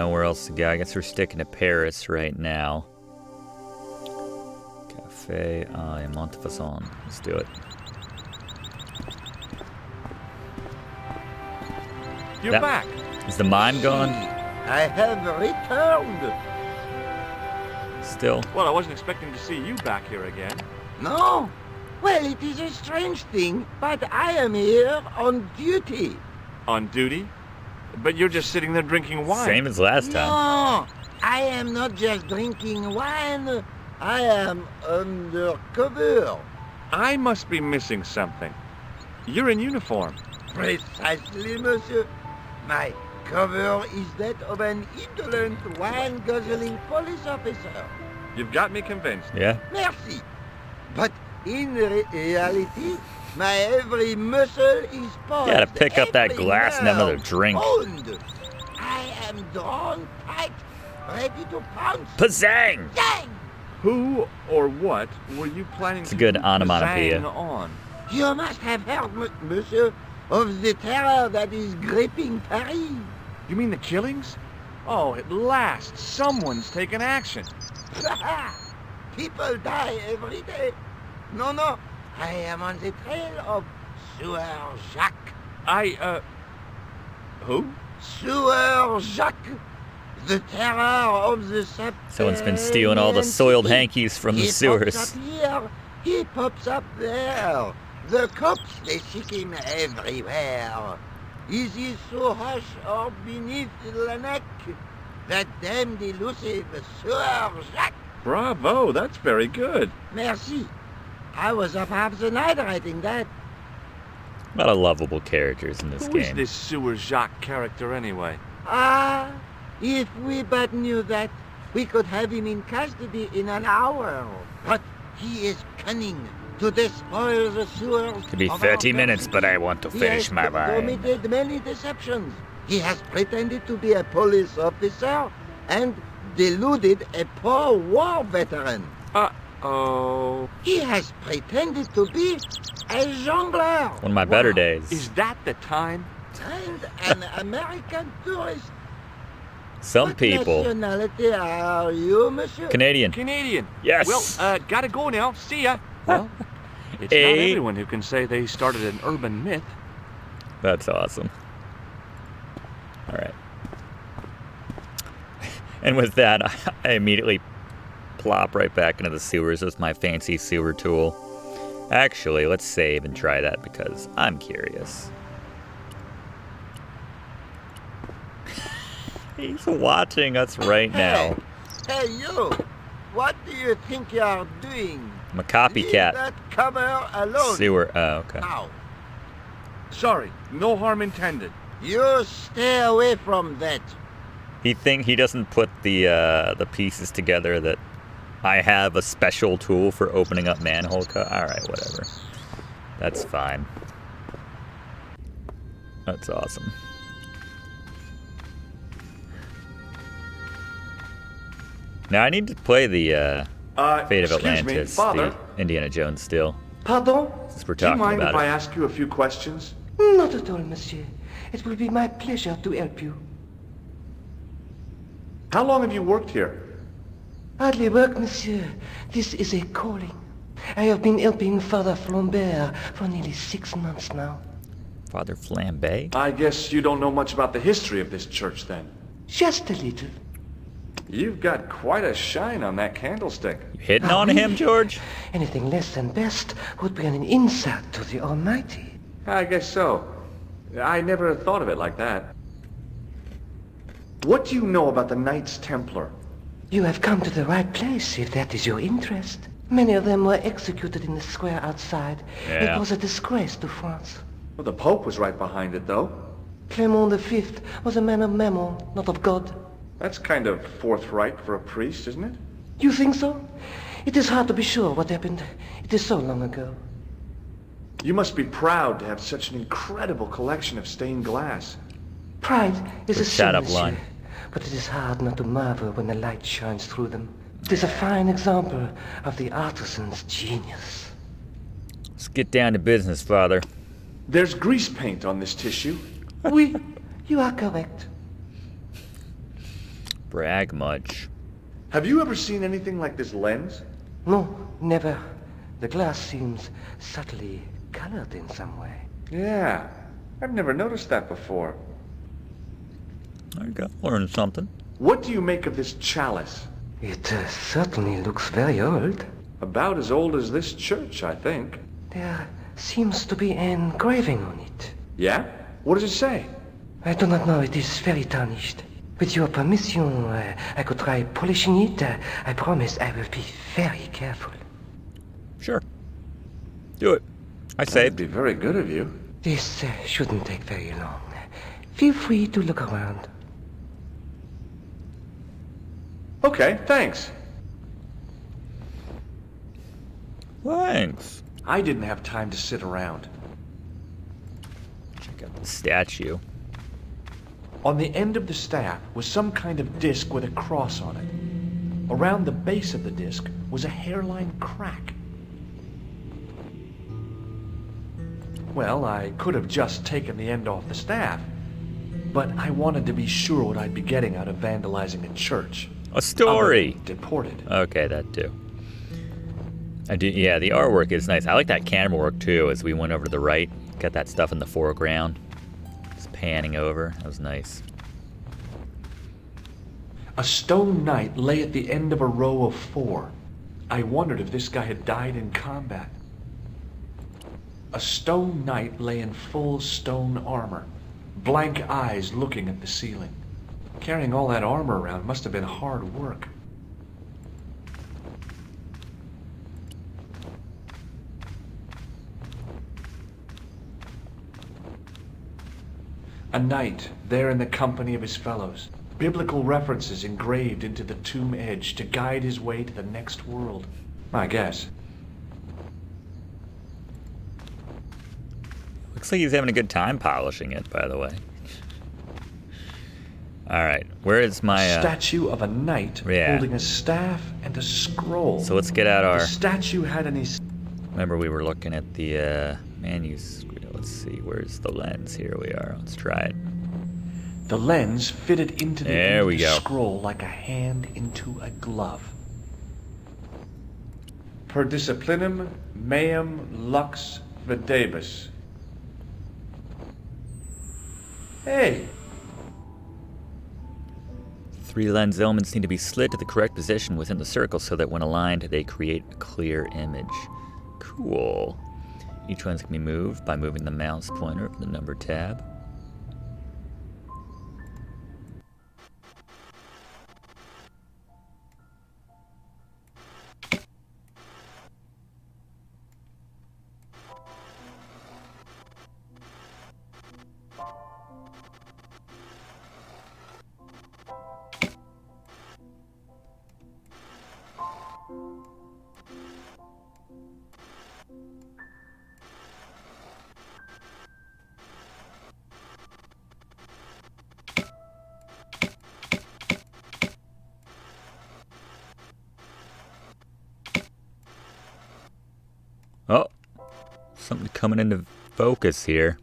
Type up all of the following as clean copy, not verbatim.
know where else to go. I guess we're sticking to Paris right now. Cafe Montefaucon. Let's do it. You're back. Is the mime gone? I have returned. Still? Well, I wasn't expecting to see you back here again. No? Well, it is a strange thing, but I am here on duty. On duty? But you're just sitting there drinking wine. Same as last time. No, I am not just drinking wine. I am undercover. I must be missing something. You're in uniform. Precisely, monsieur. My cover is that of an indolent, wine-guzzling police officer. You've got me convinced. Yeah? Merci. But in reality, my every muscle is paused. Gotta pick up that glass and have another drink. Honed. I am drawn tight, ready to pounce. Pizzang! Dang! Who or what were you planning to a good do onomatopoeia. pizzang on? You must have heard, monsieur, of the terror that is gripping Paris. You mean the killings? Oh, at last, someone's taken action. People die every day. No, I am on the trail of Sewer Jacques. Who? Sewer Jacques, the terror of the sub. Someone's been stealing all the soiled hankies from the sewers. He pops up here, he pops up there. The cops, they seek him everywhere. Is he so hush or beneath the neck? That damned elusive Sewer Jacques. Bravo, that's very good. Merci. I was up half the night writing that. A lot of lovable characters in this Who is game. this Sewer Jacques character anyway? Ah, if we but knew that, we could have him in custody in an hour. But he is cunning to despoil the sewers. Could be of 30 our minutes, but I want to He finish has my wine. committed many deceptions. He has pretended to be a police officer and deluded a poor war veteran. Uh-oh. He has pretended to be a jongleur. One of my better days. Is that the time? And an American tourist. Some What people. nationality are you, monsieur? Canadian. Canadian. Yes. Well, gotta go now. See ya. Well, it's not Eh? everyone who can say they started an urban myth. That's awesome. All right. And with that, I immediately plop right back into the sewers with my fancy sewer tool. Actually, let's save and try that because I'm curious. He's watching us right now. Hey, you! What do you think you are doing? I'm a Leave copycat. that cover alone. Sewer. Oh, okay. Now, Sorry, no harm intended. you stay away from that. He doesn't put the pieces together that I have a special tool for opening up manhole cut. All right, whatever. That's fine. That's awesome. Now I need to play the Fate of excuse me, Atlantis, Father. the Indiana Jones still, Pardon? since we're Do you talking mind if about I it. ask you a few questions? Not at all, monsieur. It will be my pleasure to help you. How long have you worked here? Hardly work, monsieur. This is a calling. I have been helping Father Flambert for nearly 6 months now. Father Flambe? I guess you don't know much about the history of this church then. Just a little. You've got quite a shine on that candlestick. You hitting on him, George? Anything less than best would be an insult to the Almighty. I guess so. I never thought of it like that. What do you know about the Knights Templar? You have come to the right place, if that is your interest. Many of them were executed in the square outside. Yeah. It was a disgrace to France. Well, the Pope was right behind it, though. Clement V was a man of mammon, not of God. That's kind of forthright for a priest, isn't it? You think so? It is hard to be sure what happened. It is so long ago. You must be proud to have such an incredible collection of stained glass. Pride is a Good shut sin, up monsieur, line. but it is hard not to marvel when the light shines through them. It is a fine example of the artisan's genius. Let's get down to business, Father. There's grease paint on this tissue. Oui, you are correct. brag much. Have you ever seen anything like this lens? No, never. The glass seems subtly colored in some way. Yeah, I've never noticed that before. There you go. Learn something. What do you make of this chalice? It certainly looks very old. About as old as this church, I think. There seems to be an engraving on it. Yeah? What does it say? I do not know. It is very tarnished. With your permission, I could try polishing it. I promise I will be very careful. Sure. Do it. I That'd saved. be very good of you. This shouldn't take very long. Feel free to look around. Okay, thanks. Thanks. I didn't have time to sit around. Check out the statue. On the end of the staff was some kind of disc with a cross on it. Around the base of the disc was a hairline crack. Well, I could have just taken the end off the staff, but I wanted to be sure what I'd be getting out of vandalizing a church. A story. Deported. Okay, that too. I do. Yeah, the artwork is nice. I like that camera work too. As we went over to the right, got that stuff in the foreground, just panning over. That was nice. A stone knight lay at the end of a row of 4. I wondered if this guy had died in combat. A stone knight lay in full stone armor, blank eyes looking at the ceiling. Carrying all that armor around must have been hard work. A knight there in the company of his fellows. Biblical references engraved into the tomb edge to guide his way to the next world. I guess. Looks like he's having a good time polishing it, by the way. Alright, where is my... statue of a knight holding a staff and a scroll. So let's get out our... The statue had any... Remember we were looking at the manuscript. Let's see, where's the lens? Here we are. Let's try it. The lens fitted into the There end of we the go. scroll like a hand into a glove. Per disciplinum meum lux videbus. Hey! 3 lens elements need to be slid to the correct position within the circle so that when aligned, they create a clear image. Cool. Each one can be moved by moving the mouse pointer over the number tab. Oh, something coming into focus here.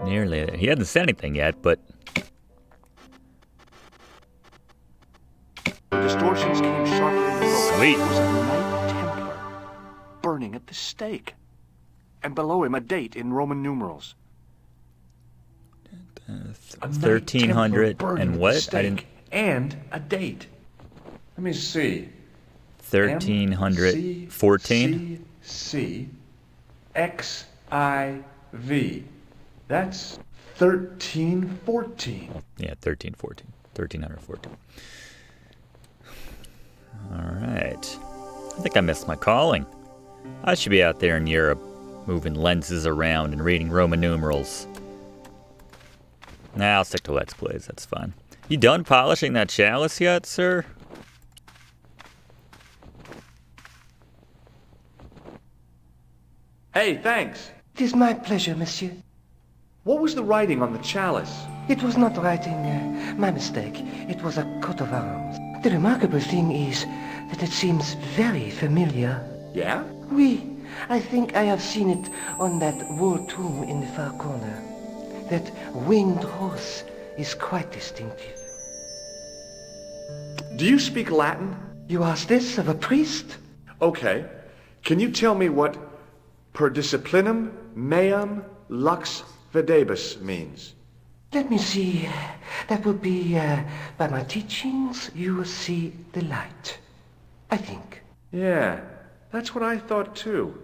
Nearly. He hasn't said anything yet, but... The distortions came sharply in the focus. Sweet. It was a neo-Templar burning at the stake. And below him a date in Roman numerals. A knight 1300 Templar burning and at the what? I stake, didn't... And a date. Let me see. 1314? C X I V. That's 1314. Yeah, 1314. 1314. Alright. I think I missed my calling. I should be out there in Europe, moving lenses around and reading Roman numerals. Nah, I'll stick to Let's Plays, that's fine. You done polishing that chalice yet, sir? Hey, thanks. It is my pleasure, monsieur. What was the writing on the chalice? It was not writing, my mistake. It was a coat of arms. The remarkable thing is that it seems very familiar. Yeah? Oui, I think I have seen it on that wall tomb in the far corner. That winged horse is quite distinctive. Do you speak Latin? You ask this of a priest? Okay. Can you tell me what per disciplinum meam lux videbus means? Let me see. That would be, by my teachings, you will see the light. I think. Yeah, that's what I thought too.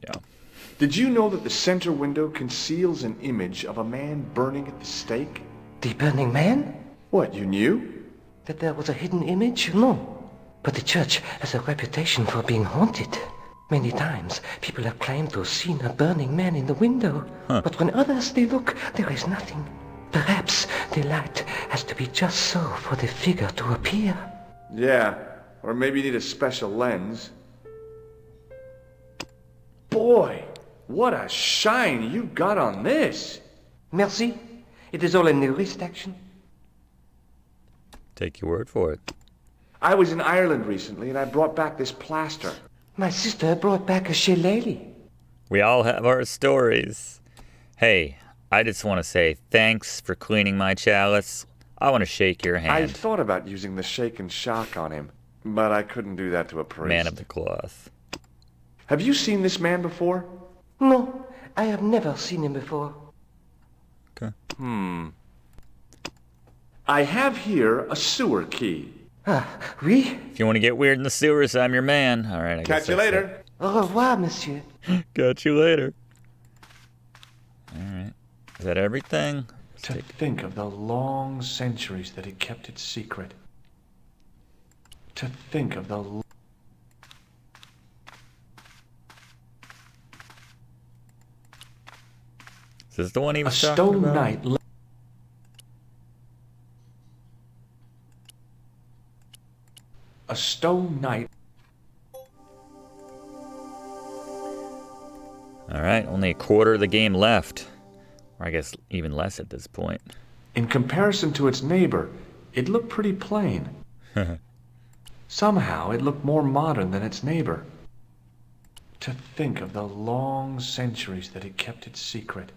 Yeah. Did you know that the center window conceals an image of a man burning at the stake? The Burning Man? What, you knew? That there was a hidden image? No. But the church has a reputation for being haunted. Many times, people have claimed to have seen a burning man in the window. Huh. But when others they look, there is nothing. Perhaps the light has to be just so for the figure to appear. Yeah, or maybe you need a special lens. Boy, what a shine you got on this! Merci. It is all in the wrist action. Take your word for it. I was in Ireland recently and I brought back this plaster. My sister brought back a shillelagh. We all have our stories. Hey, I just want to say thanks for cleaning my chalice. I want to shake your I hand. thought about using the shake and shock on him, but I couldn't do that to a priest. Man of the cloth. Have you seen this man before? No, I have never seen him before. Okay. I have here a sewer key. Ah, oui? If you want to get weird in the sewers, I'm your man. All right, I guess Catch you that's later. Au revoir, monsieur. it. Catch you later. All right. Is that everything? To think of the long centuries that he kept it secret. To think of the... Is this the one he A was talking stone about? knight... A stone knight... All right, only a quarter of the game left. Or I guess even less at this point. In comparison to its neighbor, it looked pretty plain. Somehow, it looked more modern than its neighbor. To think of the long centuries that it kept it secret.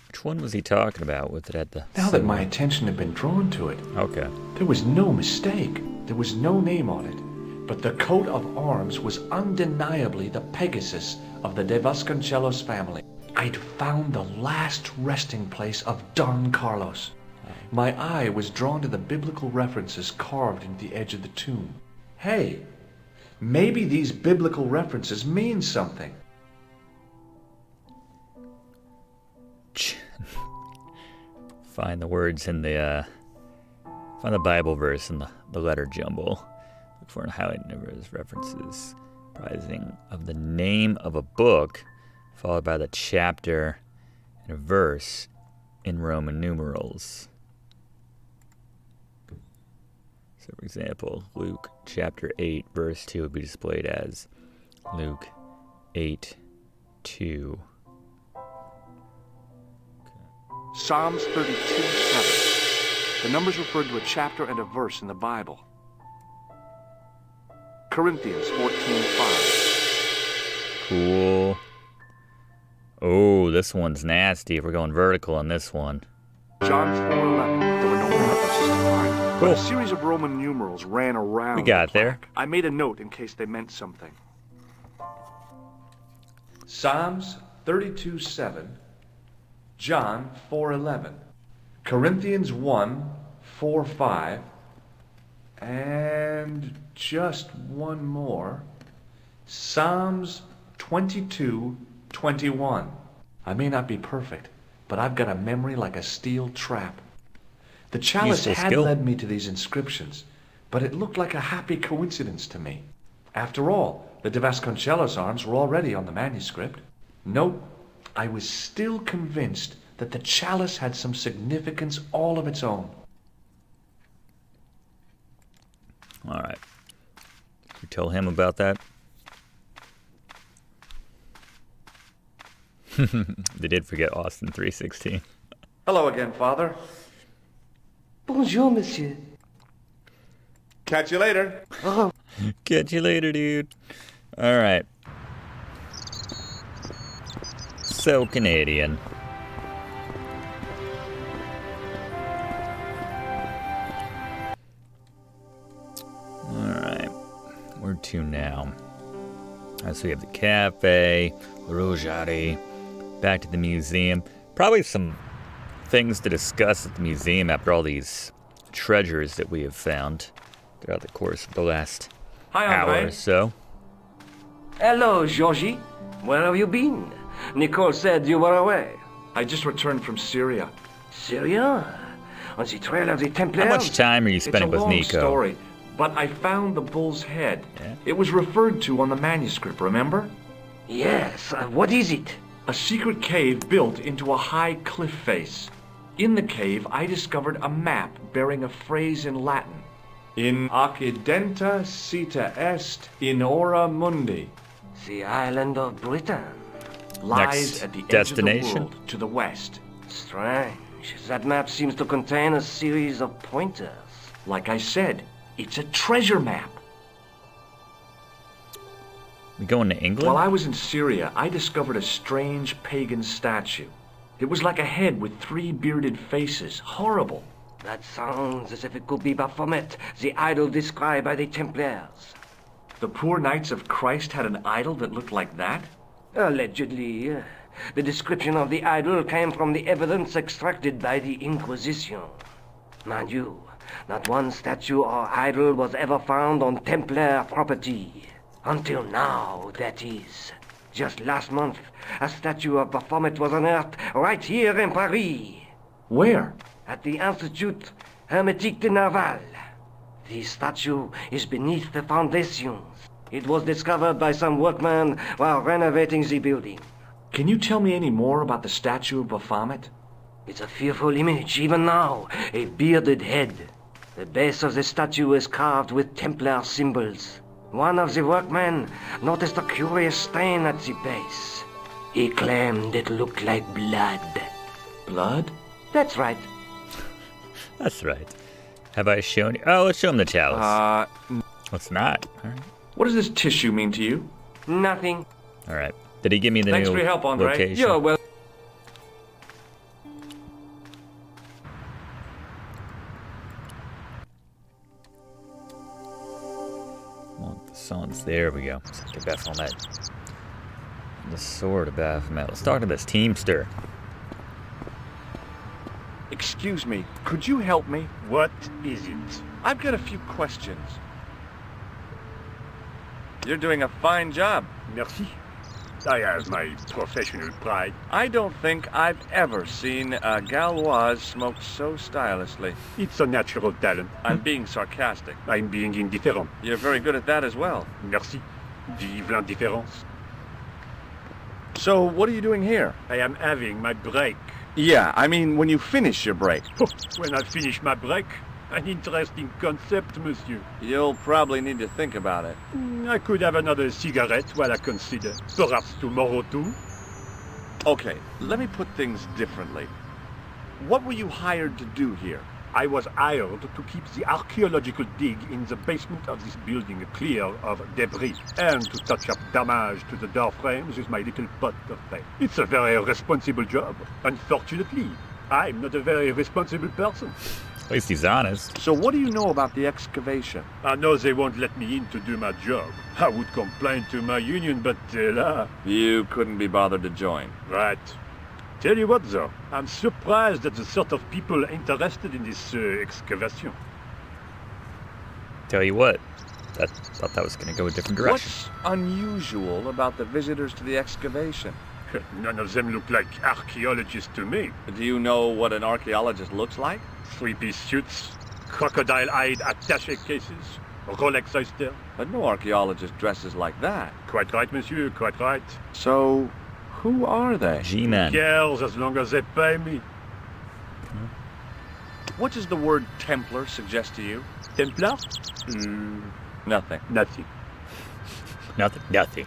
Which one was he talking about with it at the... Now that my attention had been drawn to it, Okay. there was no mistake. There was no name on it. But the coat of arms was undeniably the Pegasus of the de Vasconcelos family. I'd found the last resting place of Don Carlos. My eye was drawn to the biblical references carved into the edge of the tomb. Hey, maybe these biblical references mean something. Find the words in the, find the Bible verse in the letter jumble. Look for and highlight numerous references comprising of the name of a book, followed by the chapter and a verse in Roman numerals. So, for example, Luke chapter 8, verse 2 would be displayed as Luke 8:2. Psalms 32:7. The numbers referred to a chapter and a verse in the Bible. Corinthians 14:5. Cool. Oh, this one's nasty if we're going vertical on this one. John 4:11. There were no references to find, but Cool. a series of Roman numerals ran around. We got the there. plaque. I made a note in case they meant something. Psalms 32:7. John 4:11. Corinthians 1:4-5. And just one more. Psalms 22:21. I may not be perfect, but I've got a memory like a steel trap. The chalice Useful had skill. led me to these inscriptions, but it looked like a happy coincidence to me. After all, the de Vasconcelos arms were already on the manuscript. Nope, I was still convinced that the chalice had some significance all of its own. All right. You tell him about that? They did forget Austin 3:16. Hello again, Father. Bonjour, monsieur. Catch you later. Oh, Catch you later, dude. All right. So Canadian. Alright. Where to now? Alright, so we have the cafe, the Rougerie, back to the museum. Probably some things to discuss at the museum after all these treasures that we have found throughout the course of the last Hi, hour Andre. or so. hello, Georgie. Where have you been? Nicole said you were away. I just returned from Syria. Syria? On the trail of the Templars? How much time are you spending It's a with long Nico? story, but I found the bull's head. Yeah? It was referred to on the manuscript, remember? Yes, what is it? A secret cave built into a high cliff face. In the cave, I discovered a map bearing a phrase in Latin. In accidenta cita est in ora mundi. The island of Britain. Lies Next at the edge destination? of the world to the west. Strange. That map seems to contain a series of pointers. Like I said, it's a treasure map. We going to England? While I was in Syria, I discovered a strange pagan statue. It was like a head with 3 bearded faces. Horrible. That sounds as if it could be Baphomet, the idol described by the Templars. The poor Knights of Christ had an idol that looked like that? Allegedly. The description of the idol came from the evidence extracted by the Inquisition. Mind you, not one statue or idol was ever found on Templar property. Until now, that is. Just last month, a statue of Baphomet was unearthed right here in Paris, Where? at the Institut Hermétique de Naval. The statue is beneath the foundations. It was discovered by some workmen while renovating the building. Can you tell me any more about the statue of Baphomet? It's a fearful image, even now. A bearded head. The base of the statue is carved with Templar symbols. One of the workmen noticed a curious stain at the base. He claimed it looked like blood. Blood? That's right. That's right. Have I shown you? Oh, let's show him the chalice. Let's not. All right. What does this tissue mean to you? Nothing. All right. Did he give me the Thanks new for your help, Andre. location? You're well. Well, the sun's there. We go. It's like a Baphomet. The sword of Baphomet. Let's talk to this teamster. Excuse me, could you help me? What is it? I've got a few questions. You're doing a fine job. Merci. I have my professional pride. I don't think I've ever seen a Gauloise smoke so stylishly. It's a natural talent. I'm being sarcastic. I'm being indifferent. You're very good at that as well. Merci. Vive l'indifférence. So, what are you doing here? I am having my break. Yeah, I mean when you finish your break. When I finish my break, an interesting concept, monsieur. You'll probably need to think about it. I could have another cigarette while I consider. Perhaps tomorrow too. Okay, let me put things differently. What were you hired to do here? I was hired to keep the archaeological dig in the basement of this building clear of debris and to touch up damage to the door frames with my little pot of paint. It's a very responsible job. Unfortunately, I'm not a very responsible person. At least he's honest. So what do you know about the excavation? I know they won't let me in to do my job. I would complain to my union, but là. You couldn't be bothered to join. Right. Tell you what, though, I'm surprised at the sort of people interested in this excavation. Tell you what, I thought that was going to go a different direction. What's unusual about the visitors to the excavation? None of them look like archaeologists to me. Do you know what an archaeologist looks like? Three-piece suits, crocodile-eyed attaché cases, Rolex oyster. But no archaeologist dresses like that. Quite right, monsieur, quite right. So, who are they? G-Men. Girls, as long as they pay me. What does the word Templar suggest to you? Templar? Nothing. Nothing. Nothing.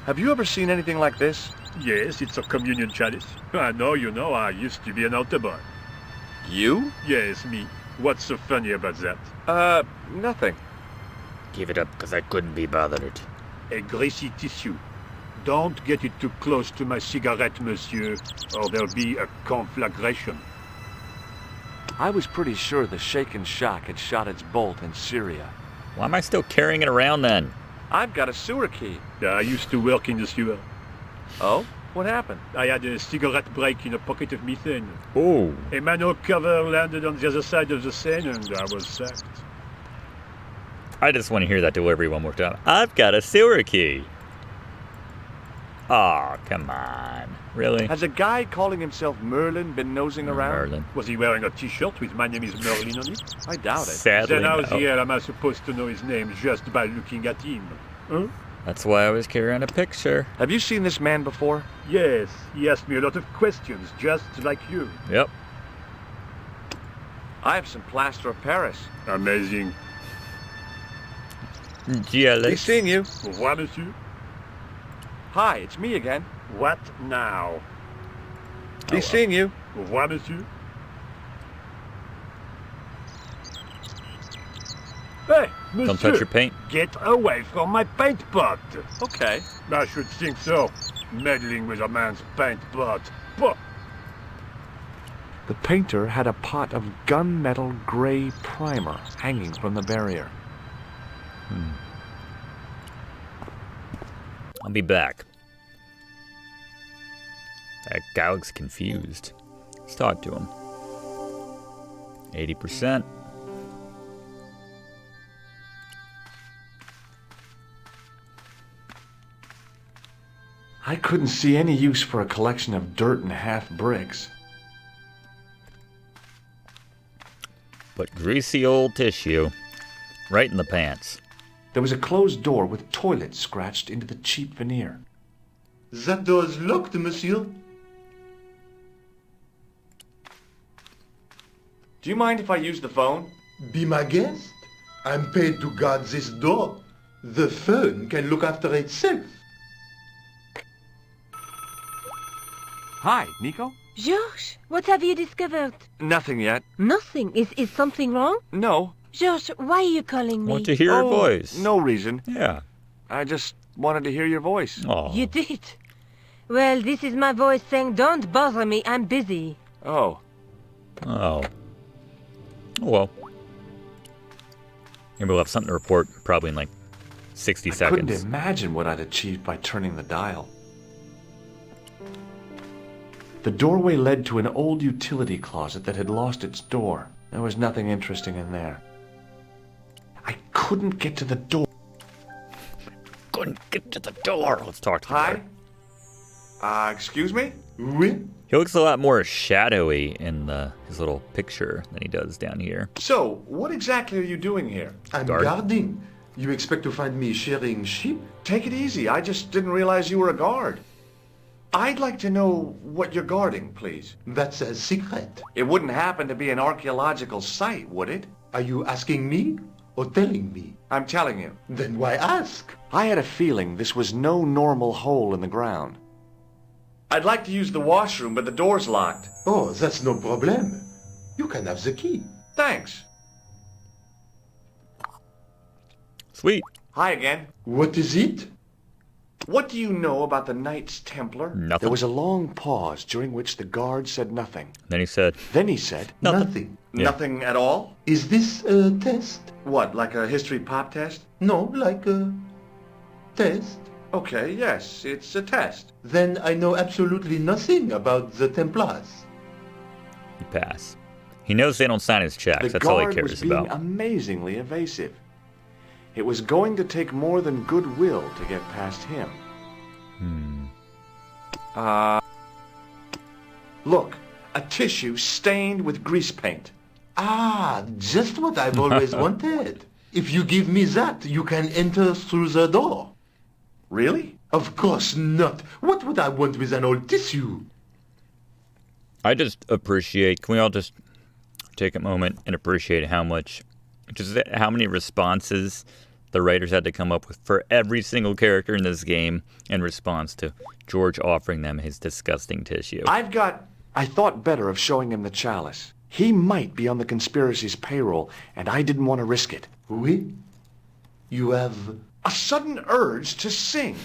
Have you ever seen anything like this? Yes, it's a communion chalice. I know, you know, I used to be an altar boy. You? Yes, me. What's so funny about that? Nothing. Give it up, because I couldn't be bothered. A greasy tissue. Don't get it too close to my cigarette, monsieur, or there'll be a conflagration. I was pretty sure the shaken shack had shot its bolt in Syria. Why am I still carrying it around then? I've got a sewer key. I used to work in the sewer. Oh? What happened? I had a cigarette break in a pocket of methane. Oh. A manhole cover landed on the other side of the Seine and I was sacked. I just want to hear that delivery one more time. I've got a sewer key. Aw, come on. Really? Has a guy calling himself Merlin been nosing around? Merlin. Was he wearing a t-shirt with "My name is Merlin" on it? I doubt it. Sadly, Then how no. the hell am I supposed to know his name just by looking at him? Huh? That's why I always carry around a picture. Have you seen this man before? Yes, he asked me a lot of questions, just like you. Yep. I have some plaster of Paris. Amazing. Jealous. He's seeing you. Au revoir, monsieur. Hi, it's me again. What now? He's seeing you. Au revoir, monsieur. Hey, monsieur! Don't touch your paint. Get away from my paint pot! Okay. I should think so. Meddling with a man's paint pot. Bah! The painter had a pot of gunmetal gray primer hanging from the barrier. I'll be back. That guy looks confused. Let's talk to him. 80%. I couldn't see any use for a collection of dirt and half bricks. But greasy old tissue. Right in the pants. There was a closed door with toilet scratched into the cheap veneer. That door's locked, monsieur. Do you mind if I use the phone? Be my guest. I'm paid to guard this door. The phone can look after itself. Hi, Nico? Georges, what have you discovered? Nothing yet. Nothing. Is something wrong? No. Georges, why are you calling me? Want to hear her voice? No reason. Yeah. I just wanted to hear your voice. Oh. You did? Well, this is my voice saying, don't bother me, I'm busy. Oh. Oh. Oh well. Maybe we'll have something to report probably in like 60 I seconds. couldn't imagine what I'd achieved by turning the dial. The doorway led to an old utility closet that had lost its door. There was nothing interesting in there. I couldn't get to the door. Couldn't get to the door. Let's talk to the Hi? guy. Excuse me? Oui? He looks a lot more shadowy in his little picture than he does down here. So, what exactly are you doing here? I'm Guard. guarding. You expect to find me shearing sheep? Take it easy. I just didn't realize you were a guard. I'd like to know what you're guarding, please. That's a secret. It wouldn't happen to be an archaeological site, would it? Are you asking me or telling me? I'm telling you. Then why ask? I had a feeling this was no normal hole in the ground. I'd like to use the washroom, but the door's locked. Oh, that's no problem. You can have the key. Thanks. Sweet. Hi again. What is it? What do you know about the Knights Templar? Nothing. There was a long pause during which the guard said nothing. Then he said, Then he said, Nothing. Yeah. Nothing at all? Is this a test? What, like a history pop test? No, like a test. Okay, yes, it's a test. Then I know absolutely nothing about the Templars. you pass. He knows they don't sign his checks. The That's all he guard was cares being about. amazingly evasive. It was going to take more than goodwill to get past him. Look, a tissue stained with grease paint. Ah, just what I've always wanted. If you give me that, you can enter through the door. Really? Of course not. What would I want with an old tissue? I just appreciate, can we all just take a moment and appreciate how many responses the writers had to come up with for every single character in this game in response to George offering them his disgusting tissue. I thought better of showing him the chalice. He might be on the conspiracy's payroll, and I didn't want to risk it. Oui? You have... A sudden urge to sing.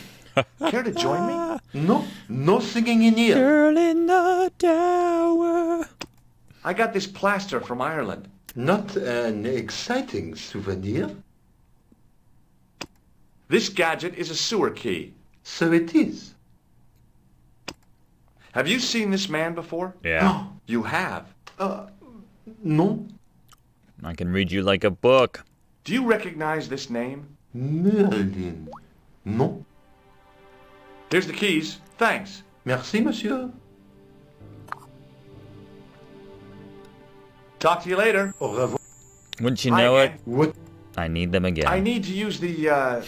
Care to join me? No, no singing in here. Girl in the tower. I got this plaster from Ireland. Not an exciting souvenir. This gadget is a sewer key. So it is. Have you seen this man before? Yeah. You have. No. I can read you like a book. Do you recognize this name? Merlin. No. Here's the keys. Thanks. Merci, monsieur. Talk to you later. Au revoir. Wouldn't you Hi know it? again. What? I need them again. I need to use the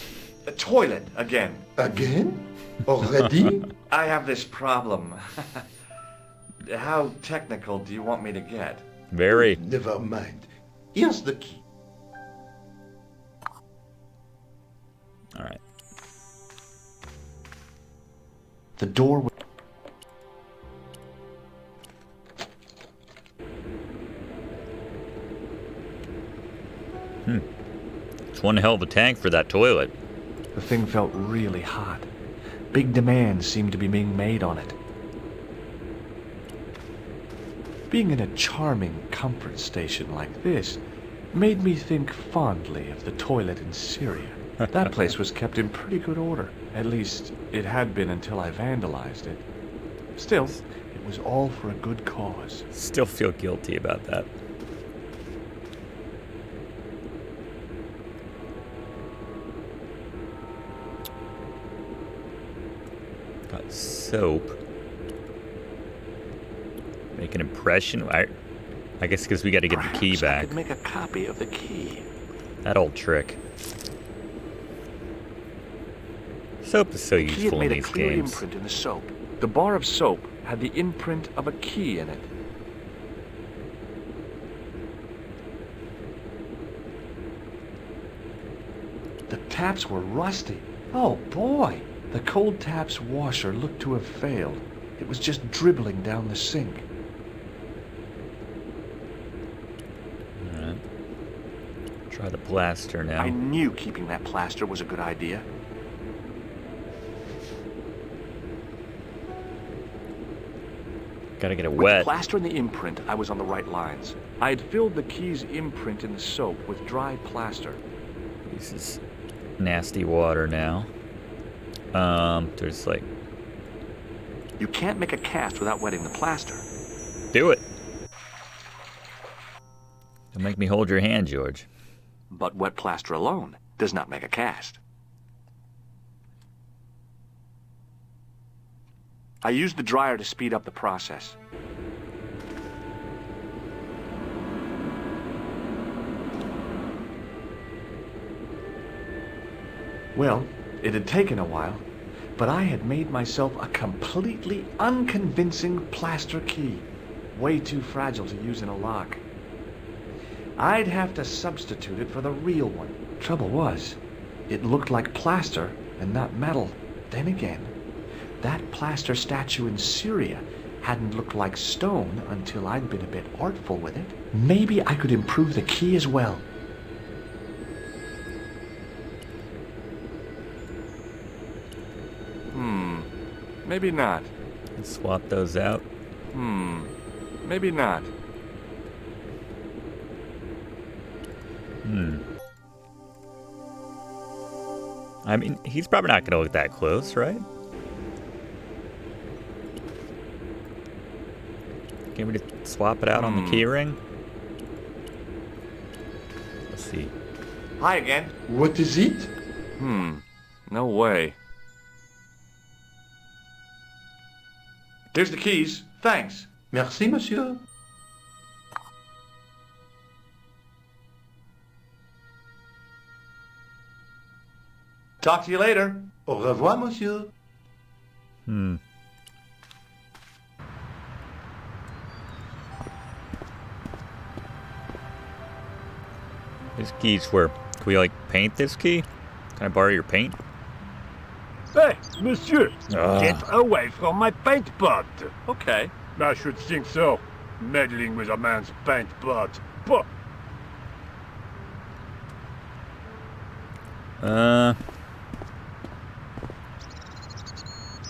toilet again. Again? Already? I have this problem. How technical do you want me to get? Very. Never mind. Here's the key. All right. The door... It's one hell of a tank for that toilet. The thing felt really hot. Big demands seemed to be being made on it. Being in a charming comfort station like this made me think fondly of the toilet in Syria. That place was kept in pretty good order. At least, it had been until I vandalized it. Still, it was all for a good cause. Still feel guilty about that. Got soap. Make an impression. I guess because we got to get the key Perhaps back. I could make a copy of the key. That old trick. Soap is so The key had useful in made a these clear games. imprint in the soap. The bar of soap had the imprint of a key in it. The taps were rusty. Oh boy! The cold taps washer looked to have failed. It was just dribbling down the sink. Alright. Try the plaster now. I knew keeping that plaster was a good idea. Gotta get it With the wet. plaster and the imprint, I was on the right lines. I had filled the key's imprint in the soap with dry plaster. This is nasty water now. There's like... You can't make a cast without wetting the plaster. Do it! Don't make me hold your hand, George. But wet plaster alone does not make a cast. I used the dryer to speed up the process. Well, it had taken a while, but I had made myself a completely unconvincing plaster key. Way too fragile to use in a lock. I'd have to substitute it for the real one. Trouble was, it looked like plaster and not metal. Then again, that plaster statue in Syria hadn't looked like stone until I'd been a bit artful with it. Maybe I could improve the key as well. Maybe not. Let's swap those out. Maybe not. I mean, he's probably not gonna look that close, right? Can we just swap it out on the key ring? Let's see. Hi again. What is it? No way. Here's the keys. Thanks. Merci, monsieur. Talk to you later. Au revoir, monsieur. These keys were Can we, like, paint this key? Can I borrow your paint? Hey, monsieur! Ah. Get away from my paint pot! Okay. I should think so. Meddling with a man's paint pot. Puh.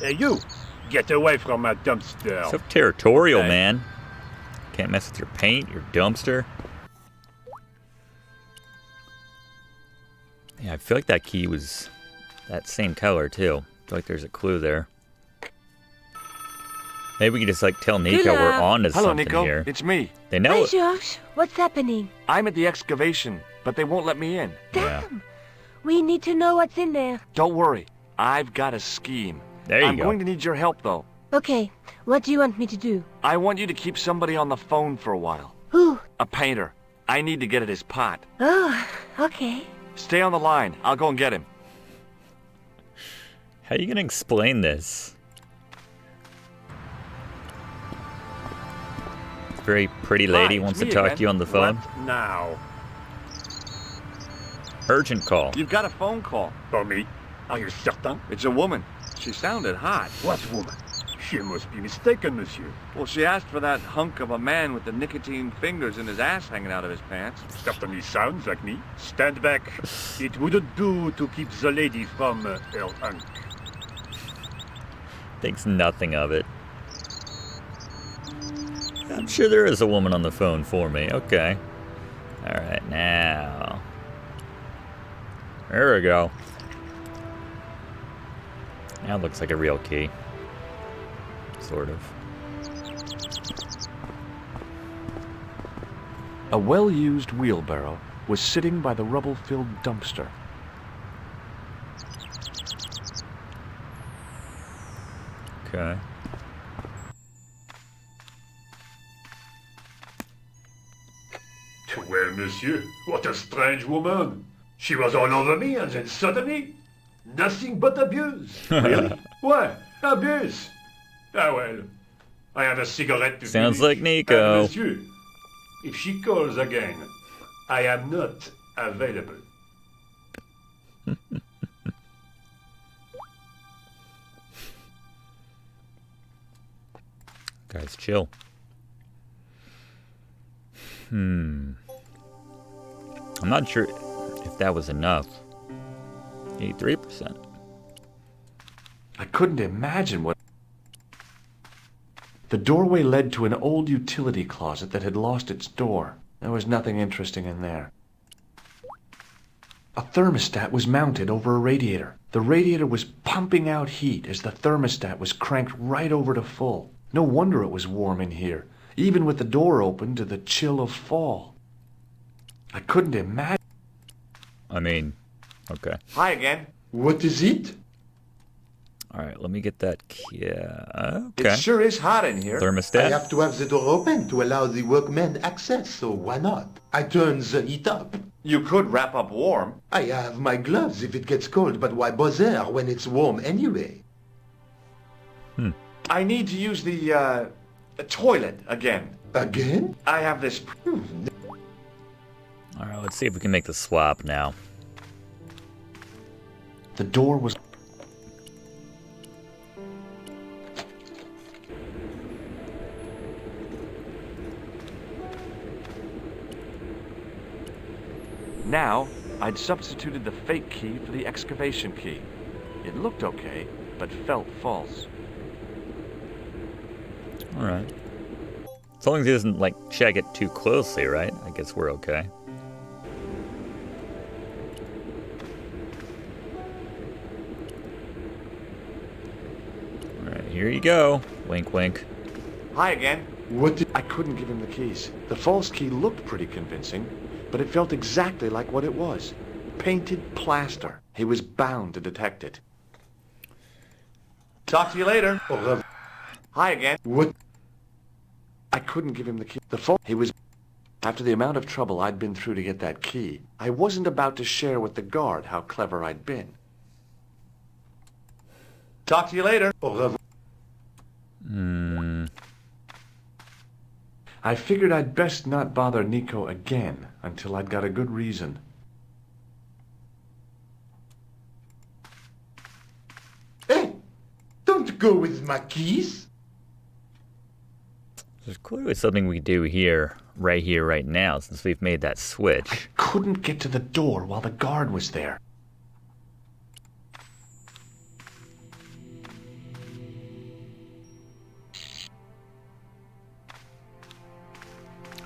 Hey, you! Get away from my dumpster. So territorial, Okay. man. Can't mess with your paint, your dumpster. Yeah, I feel like that key was that same color, too. I feel like there's a clue there. Maybe we can just, like, tell Nico we're Hello. on to Hello, something Nico. here. It's me. They know Hi, it. George. What's happening? I'm at the excavation, but they won't let me in. Yeah. Damn. We need to know what's in there. Don't worry. I've got a scheme. There you I'm go. going to need your help, though. Okay, what do you want me to do? I want you to keep somebody on the phone for a while. Who? A painter. I need to get at his pot. Oh, okay. Stay on the line. I'll go and get him. How are you gonna explain this? Very pretty lady Hi, wants it's to me talk again. to you on the phone. What now? Urgent call. You've got a phone call. For me? Are you certain? It's a woman. She sounded hot. What woman? She must be mistaken, monsieur. Well, she asked for that hunk of a man with the nicotine fingers and his ass hanging out of his pants. Certainly sounds like me. Stand back. It wouldn't do to keep the lady from her hunk. Thinks nothing of it. I'm sure there is a woman on the phone for me. Okay. Alright, now. There we go. Now it looks like a real key. Sort of. A well-used wheelbarrow was sitting by the rubble-filled dumpster. Okay. Well, monsieur, what a strange woman. She was all over me and then suddenly, nothing but abuse. Really? Why? Abuse? Ah well, I have a cigarette to Sounds finish. like Nico. And monsieur, if she calls again, I am not available. Guys, chill. I'm not sure if that was enough. 83%. I couldn't imagine what... The doorway led to an old utility closet that had lost its door. There was nothing interesting in there. A thermostat was mounted over a radiator. The radiator was pumping out heat as the thermostat was cranked right over to full. No wonder it was warm in here, even with the door open to the chill of fall. I couldn't imagine... I mean, okay. Hi again. What is it? Alright, let me get that key. Yeah, okay. It sure is hot in here. I Thermostat. have to have the door open to allow the workmen access, so why not? I turn the heat up. You could wrap up warm. I have my gloves if it gets cold, but why bother when it's warm anyway? I need to use the toilet again. Again? I have this... Alright, let's see if we can make the swap now. The door was... Now, I'd substituted the fake key for the excavation key. It looked okay, but felt false. Alright. As long as he doesn't, like, check it too closely, right? I guess we're okay. Alright, here you go. Wink, wink. Hi again. What did... I couldn't give him the keys. The false key looked pretty convincing, but it felt exactly like what it was. Painted plaster. He was bound to detect it. Talk to you later. Au revoir. Hi again. What... I couldn't give him the key. He was... After the amount of trouble I'd been through to get that key, I wasn't about to share with the guard how clever I'd been. Talk to you later. Au revoir. I figured I'd best not bother Nico again until I'd got a good reason. can't go with my keys. There's clearly something we do here, right now, since we've made that switch. Couldn't get to the door while the guard was there.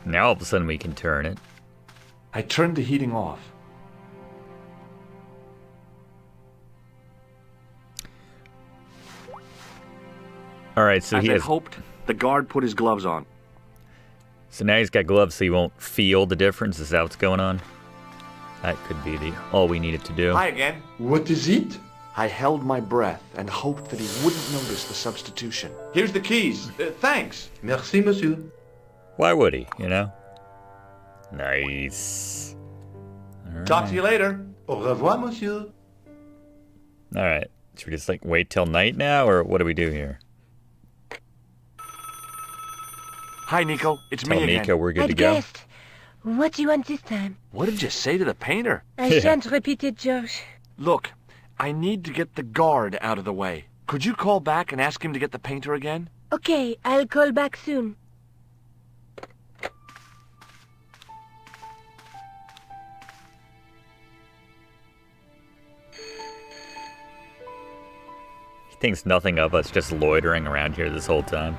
Now all of a sudden we can turn it. I turned the heating off. Alright, so As he I has... hoped, the guard put his gloves on. So now he's got gloves so he won't feel the difference. Is that what's going on? That could be all we needed to do. Hi again. What is it? I held my breath and hoped that he wouldn't notice the substitution. Here's the keys. Thanks. Merci, monsieur. Why would he, you know? Nice. Talk to you later. Au revoir, monsieur. Alright. Should we just like wait till night now, or what do we do here? Hi, Nico. It's Tell me again. Nico we're good to I'd go. guessed. What do you want this time? What did you say to the painter? I Yeah. shan't repeat it, Josh. Look, I need to get the guard out of the way. Could you call back and ask him to get the painter again? Okay, I'll call back soon. He thinks nothing of us just loitering around here this whole time.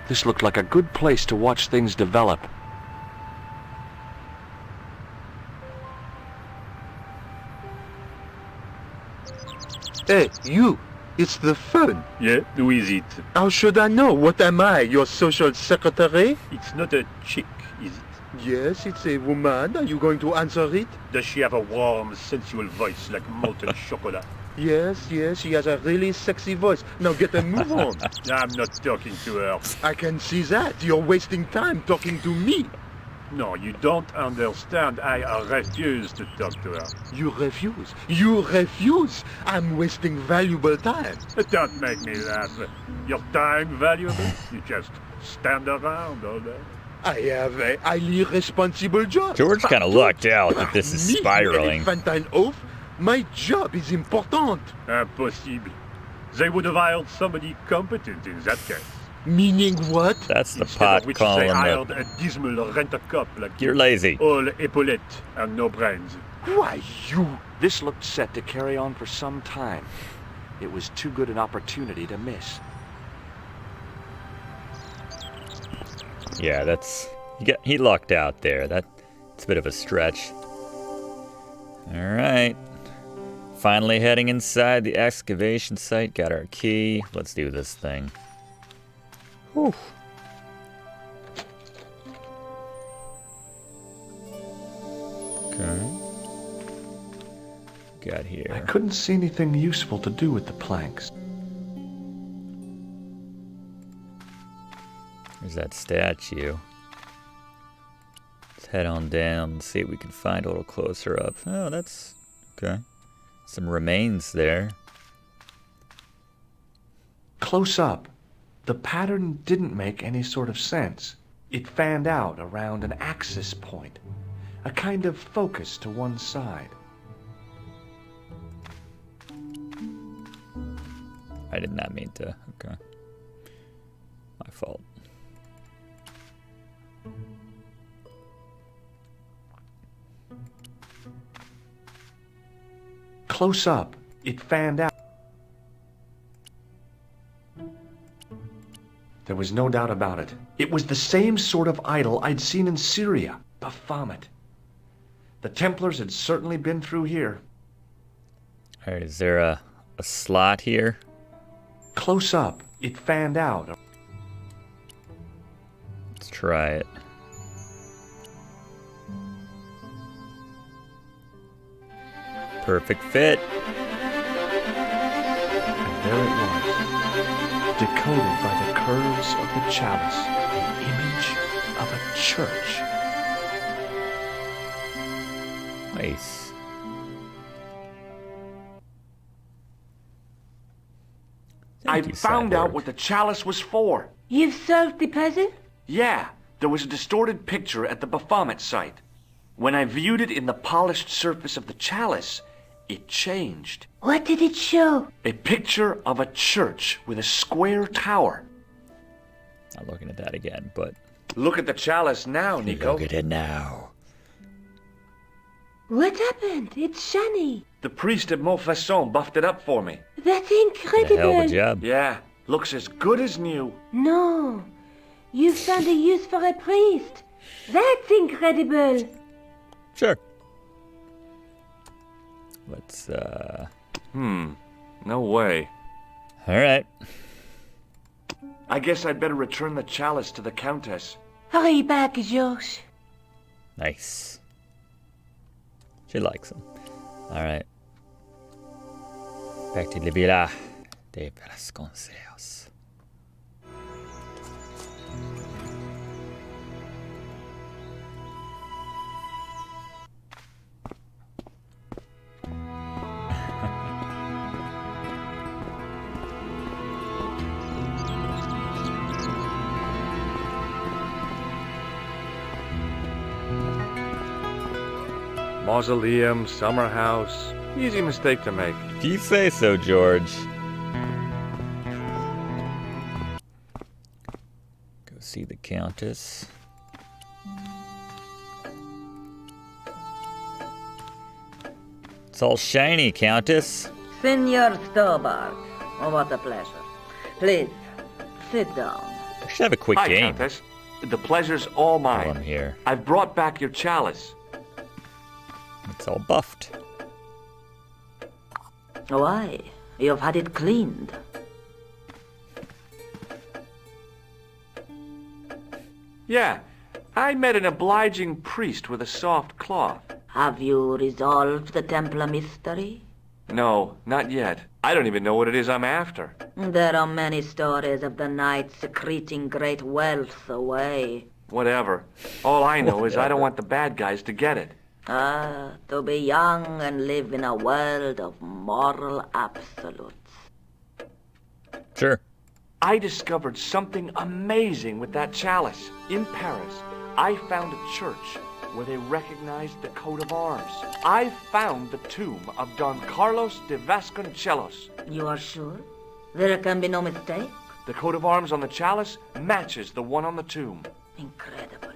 This looked like a good place to watch things develop. Hey, you. It's the phone. Yeah, who is it? How should I know? What am I, your social secretary? It's not a chick, is it? Yes, it's a woman. Are you going to answer it? Does she have a warm, sensual voice like molten chocolate? Yes, she has a really sexy voice. Now get a move on. I'm not talking to her. I can see that. You're wasting time talking to me. No, you don't understand. I refuse to talk to her. You refuse. You refuse. I'm wasting valuable time. Don't make me laugh. Your time valuable? You just stand around all day. I have a highly responsible job. George kind of lucked out that this is Me, spiraling. Infantile oath. My job is important. Impossible. They would have hired somebody competent in that case. Meaning what? That's the Instead pot of which calling they the... hired a dismal rent-a-cop like You're you. lazy. All epaulette and no brains. Why, you... This looked set to carry on for some time. It was too good an opportunity to miss. Yeah, that's... He lucked out there. That's a bit of a stretch. Alright. Finally heading inside the excavation site. Got our key. Let's do this thing. Whew. Okay. Got I here. couldn't see anything useful to do with the planks. There's that statue. Let's head on down and see if we can find a little closer up. Oh, that's... okay. Some remains there. Close up, the pattern didn't make any sort of sense. It fanned out around an axis point, a kind of focus to one side. I did not mean to. Okay. My fault. Close up, it fanned out. There was no doubt about it. It was the same sort of idol I'd seen in Syria, Baphomet. The Templars had certainly been through here. Alright, is there a slot here? Close up, it fanned out. Let's try it. Perfect fit. And there it was, decoded by the curves of the chalice, the image of a church. Nice. I Thank you, found out Cyborg. what the chalice was for. You've solved the puzzle? Yeah, there was a distorted picture at the Baphomet site. When I viewed it in the polished surface of the chalice, It changed. What did it show? A picture of a church with a square tower. Not looking at that again, but Look at the chalice now, Nico. look at it now. What happened? It's shiny. The priest at Montfaucon buffed it up for me. That's Did a incredible. hell of a job. Yeah, looks as good as new. No. You found a use for a priest. That's incredible. Sure. Let's, No way. Alright. I guess I'd better return the chalice to the Countess. Hurry back, Georges. Nice. She likes him. Alright. Back to the Villa de Vasconcelos. Mausoleum, summer house. Easy mistake to make. If you say so, George. Go see the Countess. It's all shiny, Countess. Senor Stobart, oh, what a pleasure. Please, sit down. We should have a quick Hi, game Countess. The pleasure's all while I'm mine. here. I've brought back your chalice. It's all buffed. Why? You've had it cleaned. Yeah, I met an obliging priest with a soft cloth. Have you resolved the Templar mystery? No, not yet. I don't even know what it is I'm after. There are many stories of the knight secreting great wealth away. Whatever. All I know is I don't want the bad guys to get it. Ah, to be young and live in a world of moral absolutes. Sure. I discovered something amazing with that chalice. In Paris, I found a church where they recognized the coat of arms. I found the tomb of Don Carlos de Vasconcelos. You are sure? There can be no mistake? The coat of arms on the chalice matches the one on the tomb. Incredible.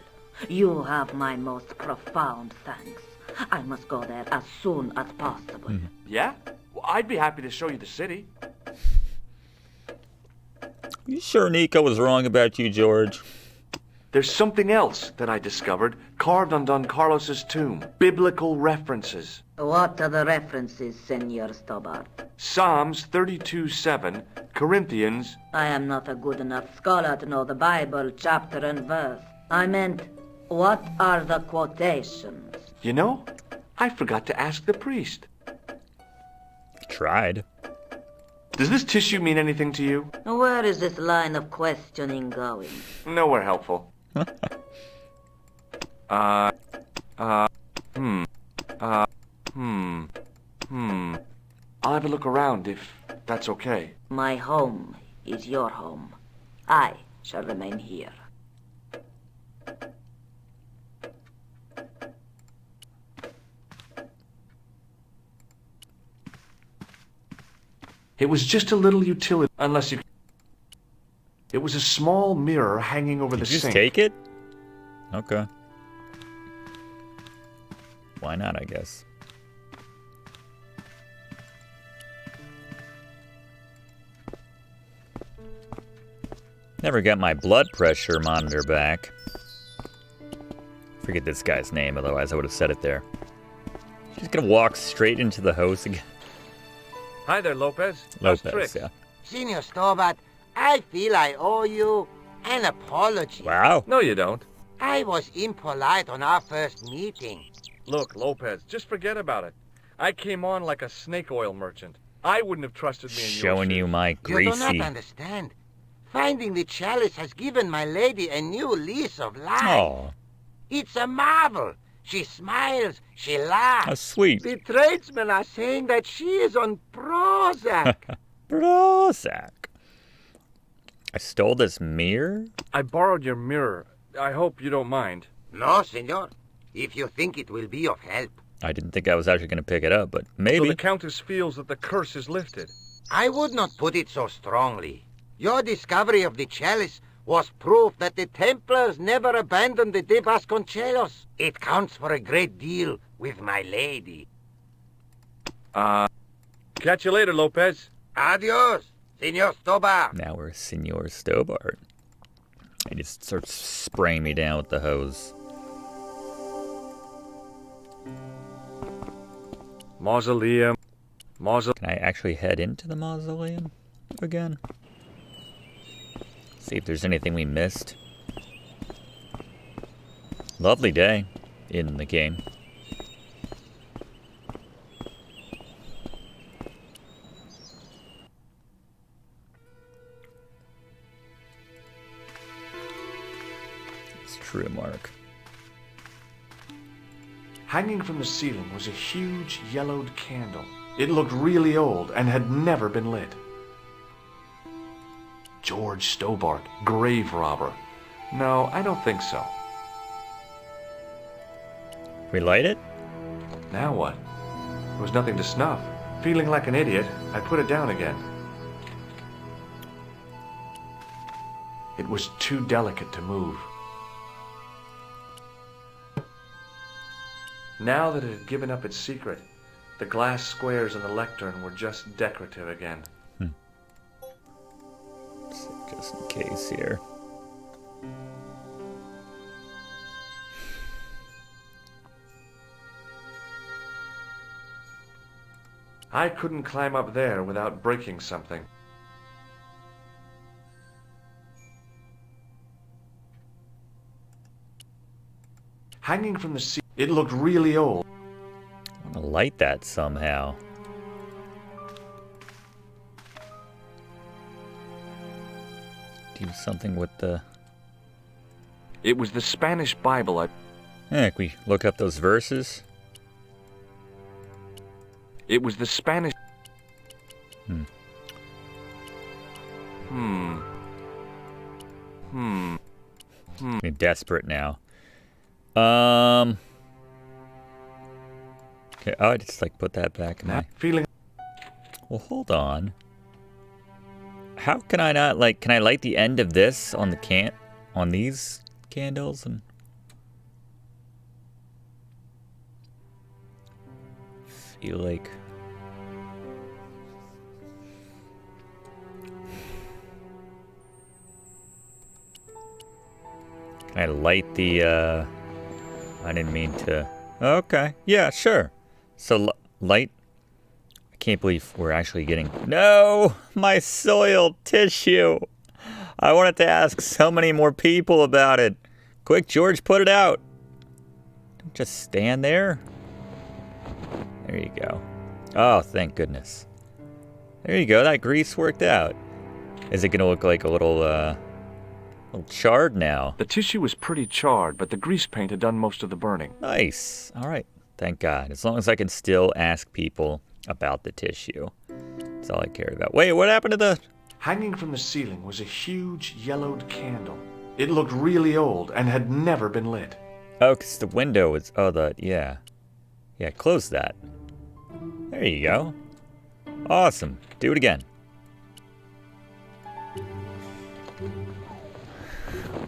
You have my most profound thanks. I must go there as soon as possible. Yeah? Well, I'd be happy to show you the city. You sure Nico was wrong about you, George? There's something else that I discovered carved on Don Carlos's tomb. Biblical references. What are the references, Senor Stobart? Psalms 32:7, Corinthians. I am not a good enough scholar to know the Bible chapter and verse. I meant, what are the quotations? You know, I forgot to ask the priest. Tried. Does this tissue mean anything to you? Where is this line of questioning going? Nowhere helpful. I'll have a look around if that's okay. My home is your home. I shall remain here. It was just a little utility, unless you... It was a small mirror hanging over the Did you sink. just take it? Okay. Why not, I guess. Never got my blood pressure monitor back. Forget this guy's name, otherwise I would have said it there. She's gonna walk straight into the house again. Hi there, Lopez. How's Lopez, tricks? yeah. Senor Stobart, I feel I owe you an apology. Wow. No, you don't. I was impolite on our first meeting. Look, Lopez, just forget about it. I came on like a snake oil merchant. I wouldn't have trusted me in your Showing you shoes. my You do not greasy... understand. Finding the chalice has given my lady a new lease of life. Oh, It's a marvel. She smiles, she how laughs. sweet. The tradesmen are saying that she is on Prozac. Prozac. I stole this mirror? I borrowed your mirror. I hope you don't mind. No, senor. If you think it will be of help. I didn't think I was actually going to pick it up, but So maybe. the Countess feels that the curse is lifted. I would not put it so strongly. Your discovery of the chalice was proof that the Templars never abandoned the De Vasconcelos. It counts for a great deal with my lady. Catch you later, Lopez. Adios, Senor Stobar. Now we're Senor Stobart. He just starts spraying me down with the hose. Mausoleum. Can I actually head into the mausoleum again? See if there's anything we missed. Lovely day in the game. It's true, Mark. Hanging from the ceiling was a huge yellowed candle. It looked really old and had never been lit. George Stobart, grave robber. No, I don't think so. We light it? Now what? There was nothing to snuff. Feeling like an idiot, I put it down again. It was too delicate to move. Now that it had given up its secret, the glass squares on the lectern were just decorative again. So just in case here. I couldn't climb up there without breaking something. Hanging from the ceiling, it looked really old. I want to light that somehow. Do something with the... It was the Spanish Bible. Can we look up those verses? It was the Spanish... I'm desperate now. Okay, I just like put that back in my... Feeling... Well, hold on. How can I not, like, can I light the end of this on the on these candles? And feel like... Can I light the, I didn't mean to... Okay, yeah, sure. So, light... I can't believe we're actually getting... No! My soiled tissue! I wanted to ask so many more people about it. Quick, George, put it out! Don't just stand there. There you go. Oh, thank goodness. There you go, that grease worked out. Is it gonna look like a little charred now? The tissue was pretty charred, but the grease paint had done most of the burning. Nice. All right. Thank God. As long as I can still ask people about the tissue. That's all I care about. Wait, what happened to the... Hanging from the ceiling was a huge yellowed candle. It looked really old and had never been lit. Oh, because the window was... Oh, yeah. Yeah, close that. There you go. Awesome. Do it again.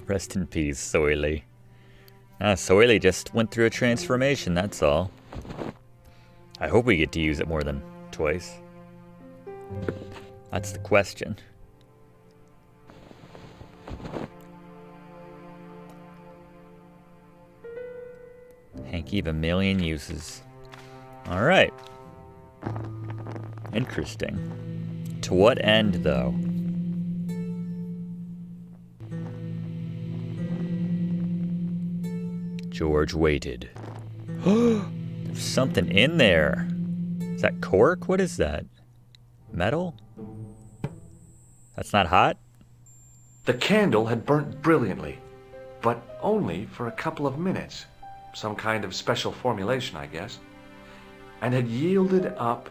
Rest in peace, Soily. Soily just went through a transformation, that's all. I hope we get to use it more than twice. That's the question. Hanky of a million uses. Alright. Interesting. To what end, though? George waited. There's something in there. Is that cork? What is that? Metal? That's not hot? The candle had burnt brilliantly, but only for a couple of minutes. Some kind of special formulation, I guess. And had yielded up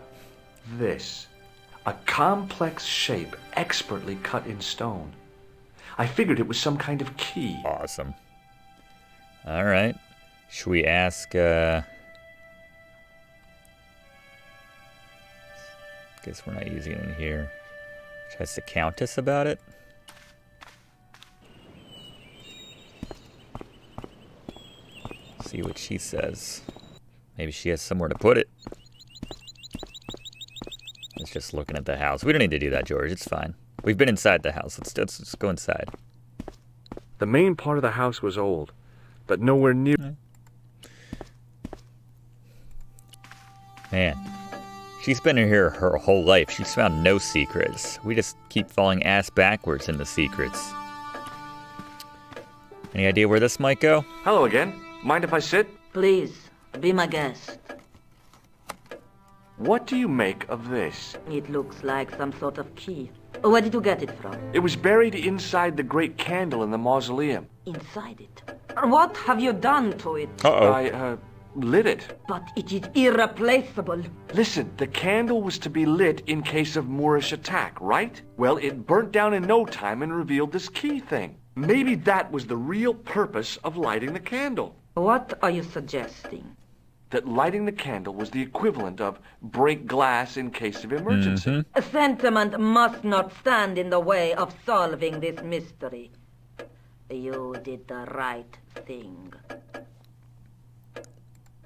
this. A complex shape expertly cut in stone. I figured it was some kind of key. Awesome. All right. Should we ask, Guess we're not using it in here. Should I ask the Countess about it? See what she says. Maybe she has somewhere to put it. It's just looking at the house. We don't need to do that, George. It's fine. We've been inside the house. Let's go inside. The main part of the house was old, but nowhere near... Man, she's been in here her whole life. She's found no secrets. We just keep falling ass backwards into secrets. Any idea where this might go? Hello again. Mind if I sit? Please, be my guest. What do you make of this? It looks like some sort of key. Where did you get it from? It was buried inside the great candle in the mausoleum. Inside it? What have you done to it? Uh-oh. I, lit it. But it is irreplaceable. Listen, the candle was to be lit in case of Moorish attack, right? Well, it burnt down in no time and revealed this key thing. Maybe that was the real purpose of lighting the candle. What are you suggesting? That lighting the candle was the equivalent of break glass in case of emergency. Sentiment must not stand in the way of solving this mystery. You did the right thing.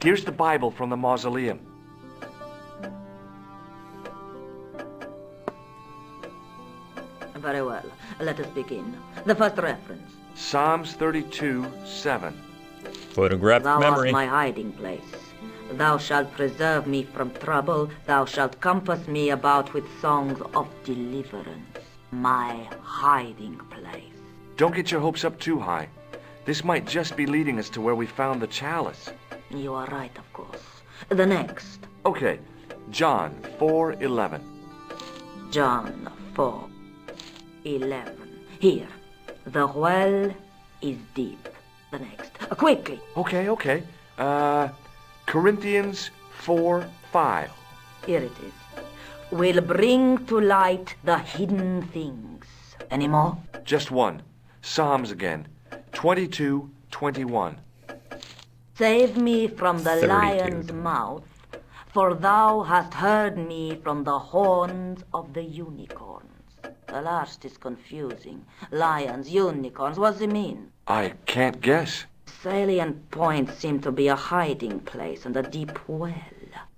Here's the Bible from the mausoleum. Very well. Let us begin. The first reference. Psalms 32:7. Photographed Thou memory. art my hiding place. Thou shalt preserve me from trouble. Thou shalt compass me about with songs of deliverance. My hiding place. Don't get your hopes up too high. This might just be leading us to where we found the chalice. You are right, of course. The next. Okay, John 4:11. John 4:11. Here. The well is deep. The next. Quickly. Okay. Corinthians 4:5. Here it is. Will bring to light the hidden things. Any more? Just one. Psalms again. 22:21. Save me from the 32. lion's mouth, for thou hast heard me from the horns of the unicorns. The last is confusing. Lions, unicorns, what's it mean? I can't guess. Salient points seem to be a hiding place and a deep well.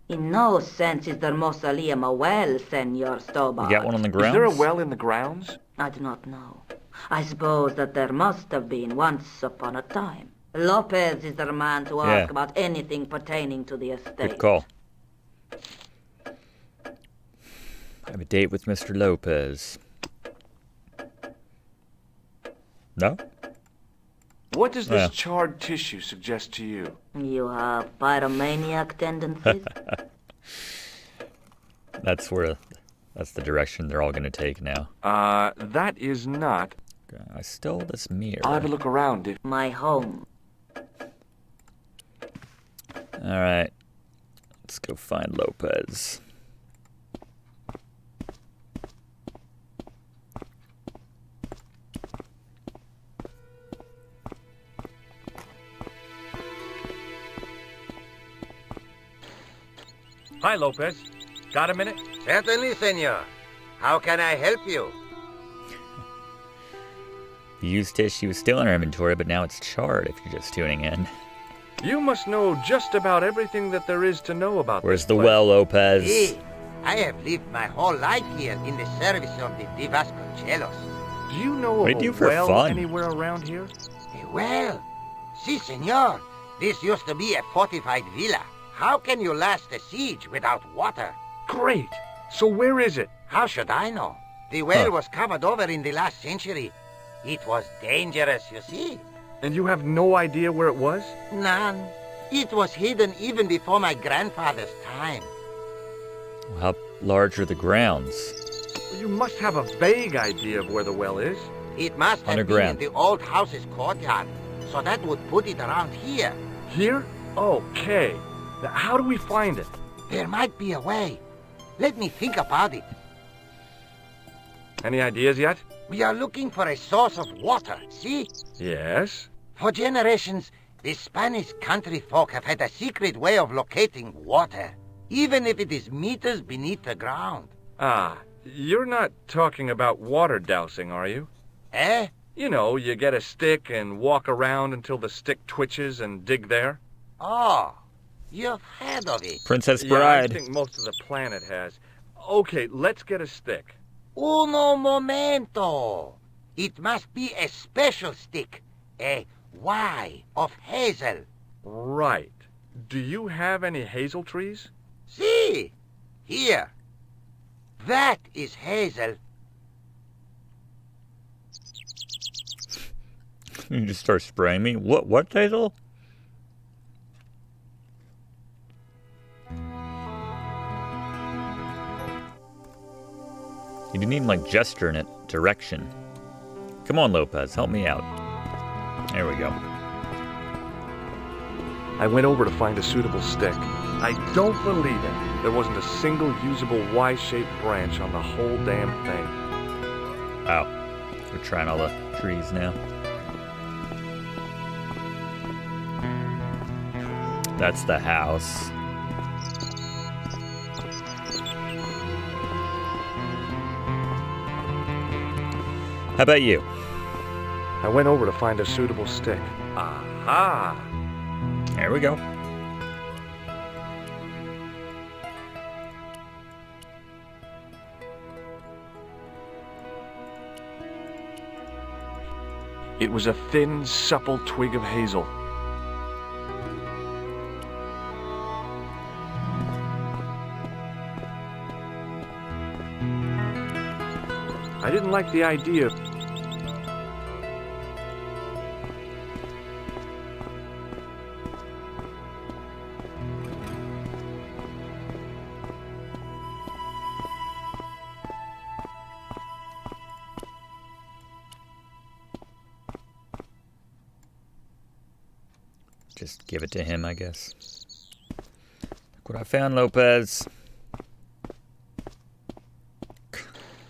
In no sense is the mausoleum a well, Senor Stobart. You got one on the Is grounds? there a well in the grounds? I do not know. I suppose that there must have been once upon a time. Lopez is the man to ask about anything pertaining to the estate. Good call. I have a date with Mr. Lopez. No? What does this Yeah. charred tissue suggest to you? You have pyromaniac tendencies? That's the direction they're all going to take now. That is not. I stole this mirror. I'll have a look around if... My home. All right. Let's go find Lopez. Hi, Lopez. Got a minute? Certainly, senor. How can I help you? The used tissue is still in our inventory, but now it's charred if you're just tuning in. You must know just about everything that there is to know about Where's this the place. well, Lopez? See, I have lived my whole life here in the service of the Vasconcelos. Do you know What do of you a do for well fun? anywhere around here? Well, si, senor. This used to be a fortified villa. How can you last a siege without water? Great. So where is it? How should I know? The well Huh. was covered over in the last century. It was dangerous, you see. And you have no idea where it was? None. It was hidden even before my grandfather's time. How large are the grounds? You must have a vague idea of where the well is. It must have been in Underground. the old house's courtyard, so that would put it around here. Here? Okay. Now, how do we find it? There might be a way. Let me think about it. Any ideas yet? We are looking for a source of water, see? Yes. For generations, the Spanish country folk have had a secret way of locating water, even if it is meters beneath the ground. Ah, you're not talking about water dousing, are you? Eh? You know, you get a stick and walk around until the stick twitches and dig there. Oh, you've heard of it. Princess Yeah, I Bride. think most of the planet has. Okay, let's get a stick. Uno momento. It must be a special stick. A Y of hazel. Right. Do you have any hazel trees? See? Here. That is hazel. You just start spraying me? What, Hazel? You didn't even, like, gesture in it. Direction. Come on, Lopez. Help me out. There we go. I went over to find a suitable stick. I don't believe it. There wasn't a single usable Y-shaped branch on the whole damn thing. Wow. We're trying all the trees now. That's the house. How about you? I went over to find a suitable stick. Aha! There we go. It was a thin, supple twig of hazel. I didn't like the idea. Just give it to him, I guess. Look what I found, Lopez.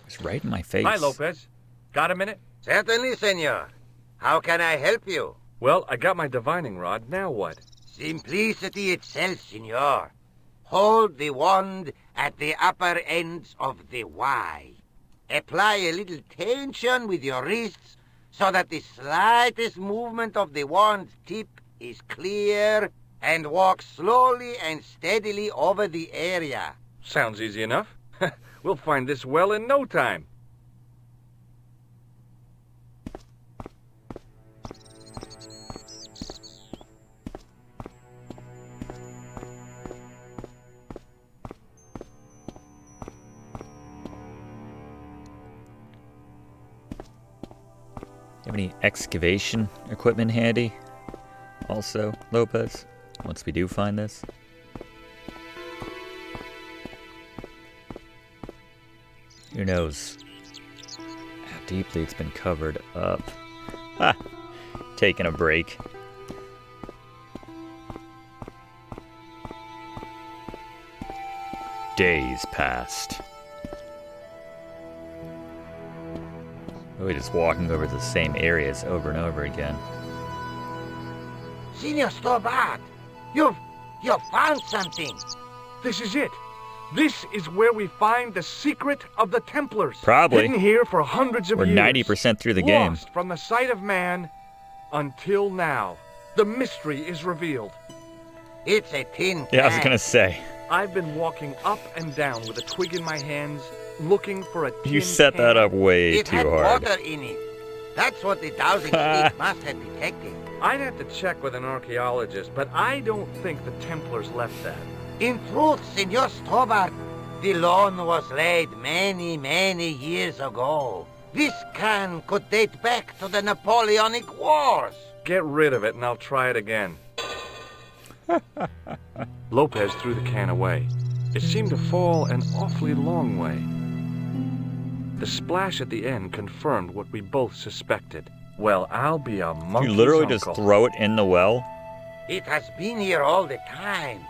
It's right in my face. Hi, Lopez. Got a minute? Certainly, senor. How can I help you? Well, I got my divining rod. Now what? Simplicity itself, senor. Hold the wand at the upper ends of the Y. Apply a little tension with your wrists so that the slightest movement of the wand's tip is clear, and walk slowly and steadily over the area. Sounds easy enough. We'll find this well in no time. Have any excavation equipment handy? Also, Lopez, once we do find this. Who knows how deeply it's been covered up. Ah, taking a break. Days passed. We're just walking over the same areas over and over again. Senor Stobart, you've found something. This is it. This is where we find the secret of the Templars. Probably. Hidden here for hundreds of We're years. 90% through the game. Lost from the sight of man until now. The mystery is revealed. It's a tin can. Yeah, I was gonna say. I've been walking up and down with a twig in my hands, looking for a tin You set can. that up way It had too hard. water in it. That's what the dowsing stick must have detected. I'd have to check with an archaeologist, but I don't think the Templars left that. In truth, Senor Stobart, the loan was laid many, many years ago. This can could date back to the Napoleonic Wars. Get rid of it and I'll try it again. Lopez threw the can away. It seemed to fall an awfully long way. The splash at the end confirmed what we both suspected. Well, I'll be a monkey's You literally uncle. just throw it in the well? It has been here all the time.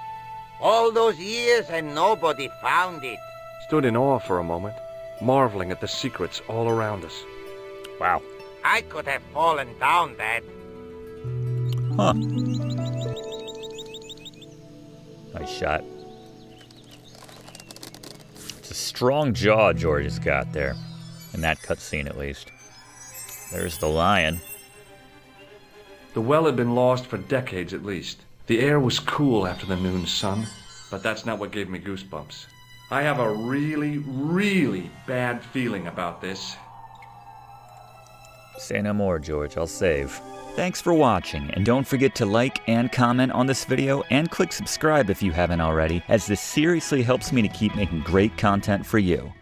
All those years and nobody found it. Stood in awe for a moment, marveling at the secrets all around us. Wow. I could have fallen down that. Huh. Nice shot. It's a strong jaw George has got there. In that cutscene, at least. There's the lion. The well had been lost for decades at least. The air was cool after the noon sun, but that's not what gave me goosebumps. I have a really, really bad feeling about this. Say no more, George. I'll save. Thanks for watching, and don't forget to like and comment on this video, and click subscribe if you haven't already, as this seriously helps me to keep making great content for you.